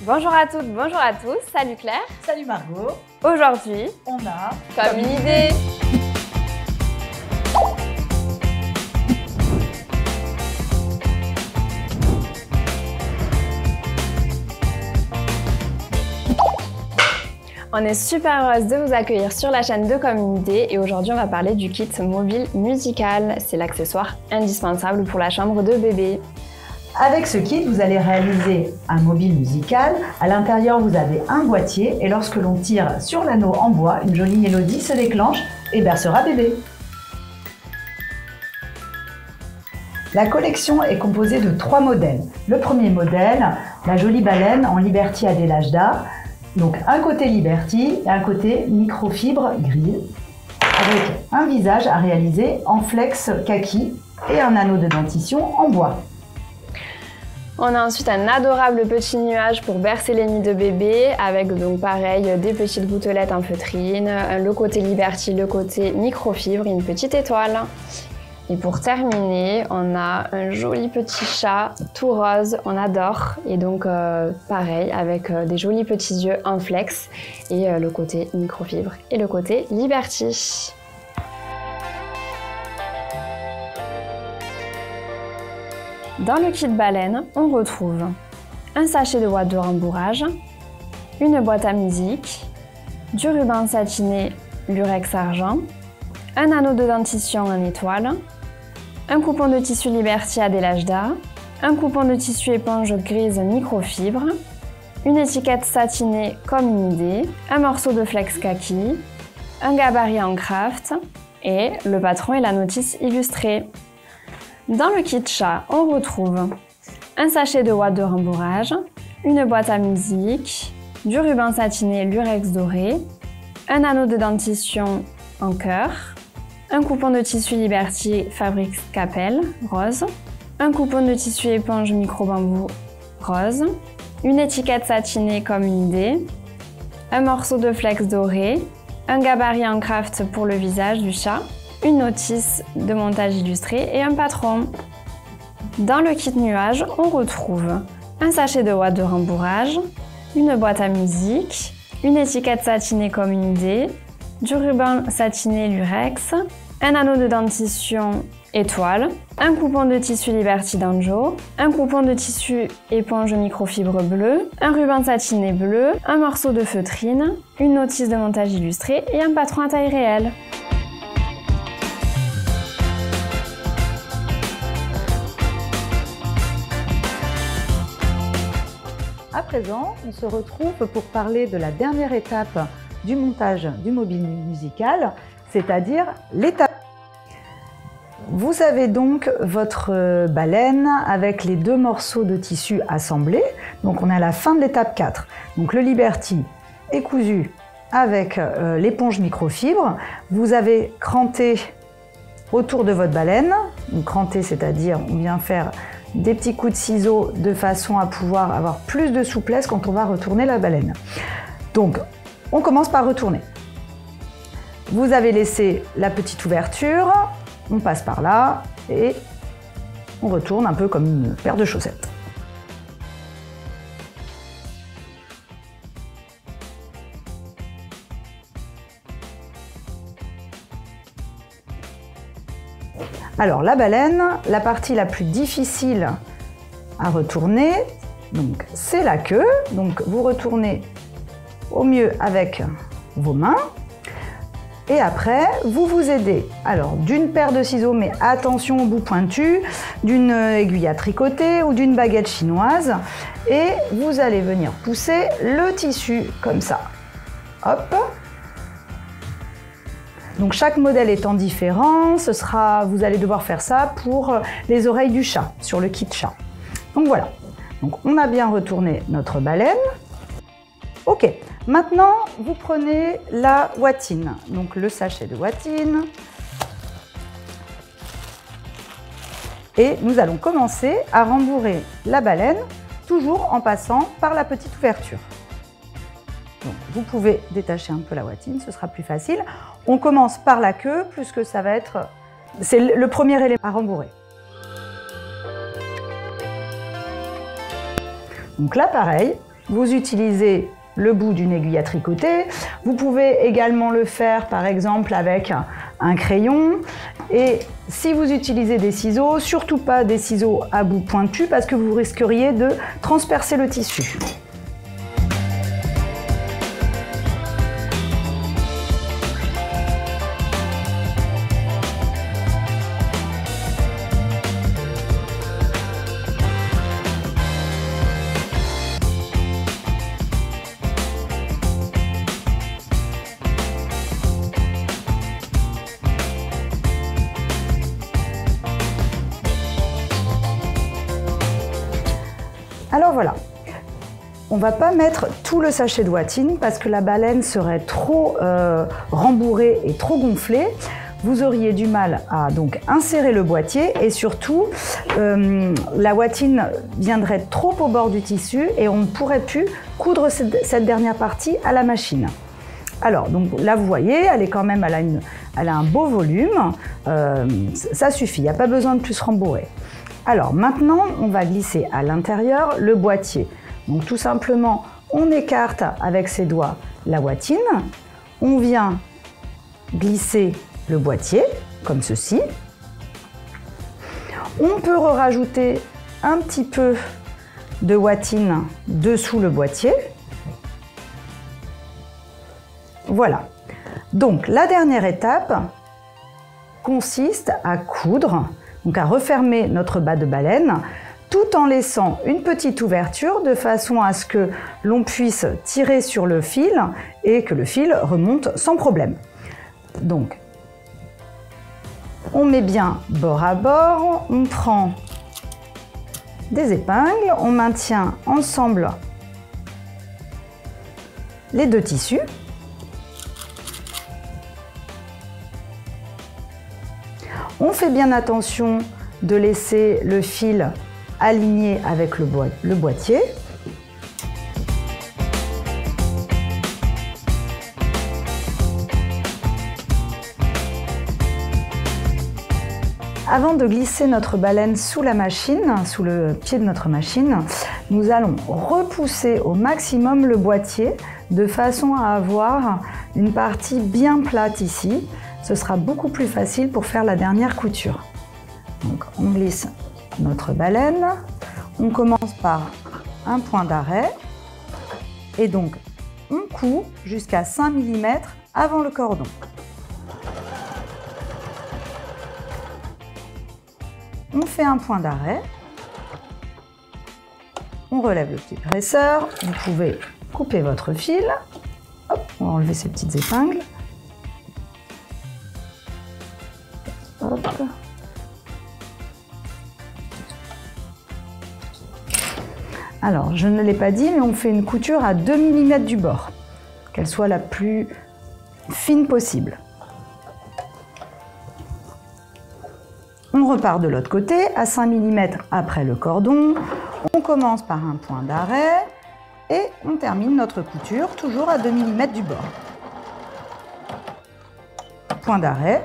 Bonjour à toutes, bonjour à tous, salut Claire. Salut Margot. Aujourd'hui, on a comme une idée. On est super heureuse de vous accueillir sur la chaîne de Comme une idée et aujourd'hui on va parler du kit mobile musical. C'est l'accessoire indispensable pour la chambre de bébé. Avec ce kit, vous allez réaliser un mobile musical. À l'intérieur, vous avez un boîtier et lorsque l'on tire sur l'anneau en bois, une jolie mélodie se déclenche et bercera bébé. La collection est composée de 3 modèles. Le premier modèle, la jolie baleine en Liberty Adelaide. Donc un côté Liberty et un côté microfibre grise avec un visage à réaliser en flex kaki et un anneau de dentition en bois. On a ensuite un adorable petit nuage pour bercer les nids de bébé avec donc pareil des petites gouttelettes en feutrine, le côté Liberty, le côté microfibre et une petite étoile. Et pour terminer, on a un joli petit chat tout rose, on adore. Et donc pareil avec des jolis petits yeux en flex et le côté microfibre et le côté Liberty. Dans le kit baleine, on retrouve un sachet de ouate de rembourrage, une boîte à musique, du ruban satiné lurex argent, un anneau de dentition en étoile, un coupon de tissu Liberty Adelaide, un coupon de tissu éponge grise microfibre, une étiquette satinée comme une idée, un morceau de flex kaki, un gabarit en craft et le patron et la notice illustrée. Dans le kit chat, on retrouve un sachet de ouate de rembourrage, une boîte à musique, du ruban satiné lurex doré, un anneau de dentition en cœur, un coupon de tissu Liberty Fabrics Capel rose, un coupon de tissu éponge micro bambou rose, une étiquette satinée comme une idée, un morceau de flex doré, un gabarit en craft pour le visage du chat, une notice de montage illustré et un patron. Dans le kit nuage, on retrouve un sachet de ouate de rembourrage, une boîte à musique, une étiquette satinée comme une idée, du ruban satiné lurex, un anneau de dentition étoile, un coupon de tissu Liberty Danjo, un coupon de tissu éponge microfibre bleu, un ruban satiné bleu, un morceau de feutrine, une notice de montage illustré et un patron à taille réelle. À présent, on se retrouve pour parler de la dernière étape du montage du mobile musical, c'est-à-dire l'étape. Vous avez donc votre baleine avec les 2 morceaux de tissu assemblés. Donc on est à la fin de l'étape 4. Donc le Liberty est cousu avec l'éponge microfibre. Vous avez cranté autour de votre baleine. Donc cranté, c'est-à-dire on vient faire des petits coups de ciseaux de façon à pouvoir avoir plus de souplesse quand on va retourner la baleine. Donc on commence par retourner. Vous avez laissé la petite ouverture, on passe par là et on retourne un peu comme une paire de chaussettes. Alors la baleine, la partie la plus difficile à retourner, donc c'est la queue. Donc vous retournez au mieux avec vos mains. Et après, vous vous aidez alors d'une paire de ciseaux, mais attention au bout pointu, d'une aiguille à tricoter ou d'une baguette chinoise. Et vous allez venir pousser le tissu comme ça. Hop. Donc chaque modèle étant différent, vous allez devoir faire ça pour les oreilles du chat, sur le kit chat. Donc voilà. Donc on a bien retourné notre baleine. Ok. Maintenant, vous prenez la ouatine, donc le sachet de ouatine. Et nous allons commencer à rembourrer la baleine, toujours en passant par la petite ouverture. Donc, vous pouvez détacher un peu la ouatine, ce sera plus facile. On commence par la queue, puisque ça va être... C'est le premier élément à rembourrer. Donc là, pareil, vous utilisez le bout d'une aiguille à tricoter. Vous pouvez également le faire par exemple avec un crayon. Et si vous utilisez des ciseaux, surtout pas des ciseaux à bout pointu parce que vous risqueriez de transpercer le tissu. Alors voilà, on ne va pas mettre tout le sachet de Watine parce que la baleine serait trop rembourrée et trop gonflée. Vous auriez du mal à donc insérer le boîtier et surtout la Watine viendrait trop au bord du tissu et on ne pourrait plus coudre cette dernière partie à la machine. Alors donc là vous voyez, elle a un beau volume, ça suffit, il n'y a pas besoin de plus rembourrer. Alors maintenant, on va glisser à l'intérieur le boîtier. Donc tout simplement, on écarte avec ses doigts la Watine, on vient glisser le boîtier, comme ceci. On peut rajouter un petit peu de Watine dessous le boîtier. Voilà. Donc la dernière étape consiste à coudre. Donc à refermer notre bas de baleine tout en laissant une petite ouverture de façon à ce que l'on puisse tirer sur le fil et que le fil remonte sans problème. Donc on met bien bord à bord, on prend des épingles, on maintient ensemble les deux tissus. On fait bien attention de laisser le fil aligné avec le boîtier. Avant de glisser notre baleine sous la machine, sous le pied de notre machine, nous allons repousser au maximum le boîtier de façon à avoir une partie bien plate ici. Ce sera beaucoup plus facile pour faire la dernière couture. Donc on glisse notre baleine, on commence par un point d'arrêt et donc on coud jusqu'à 5 mm avant le cordon. On fait un point d'arrêt, on relève le petit presseur, vous pouvez couper votre fil, hop, on va enlever ces petites épingles. Hop. Alors, je ne l'ai pas dit, mais on fait une couture à 2 mm du bord, qu'elle soit la plus fine possible. On repart de l'autre côté, à 5 mm après le cordon. On commence par un point d'arrêt et on termine notre couture toujours à 2 mm du bord. Point d'arrêt.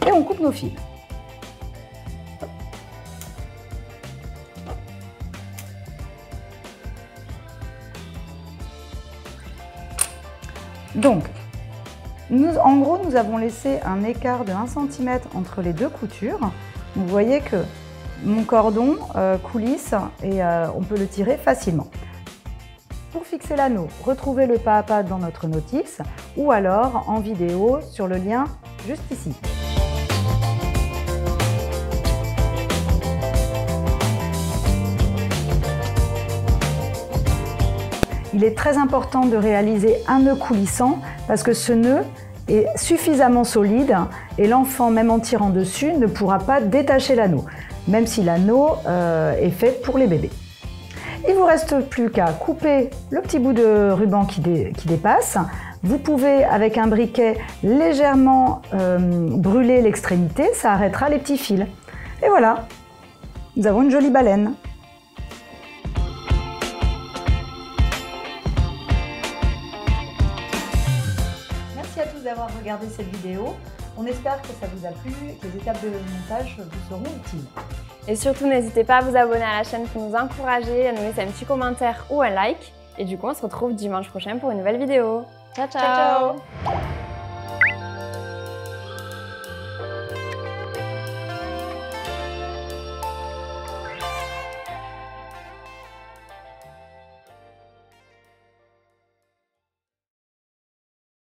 Et on coupe nos fils. Donc, en gros, nous avons laissé un écart de 1 cm entre les deux coutures. Vous voyez que mon cordon coulisse et on peut le tirer facilement. Pour fixer l'anneau, retrouvez le pas à pas dans notre notice ou alors en vidéo sur le lien juste ici. Il est très important de réaliser un nœud coulissant parce que ce nœud est suffisamment solide et l'enfant, même en tirant dessus, ne pourra pas détacher l'anneau, même si l'anneau est fait pour les bébés. Il ne vous reste plus qu'à couper le petit bout de ruban qui dépasse. Vous pouvez, avec un briquet, légèrement brûler l'extrémité, ça arrêtera les petits fils. Et voilà, nous avons une jolie baleine. Merci à tous d'avoir regardé cette vidéo. On espère que ça vous a plu et que les étapes de montage vous seront utiles. Et surtout, n'hésitez pas à vous abonner à la chaîne pour nous encourager, à nous laisser un petit commentaire ou un like. Et du coup, on se retrouve dimanche prochain pour une nouvelle vidéo. Ciao, ciao, Ciao, ciao.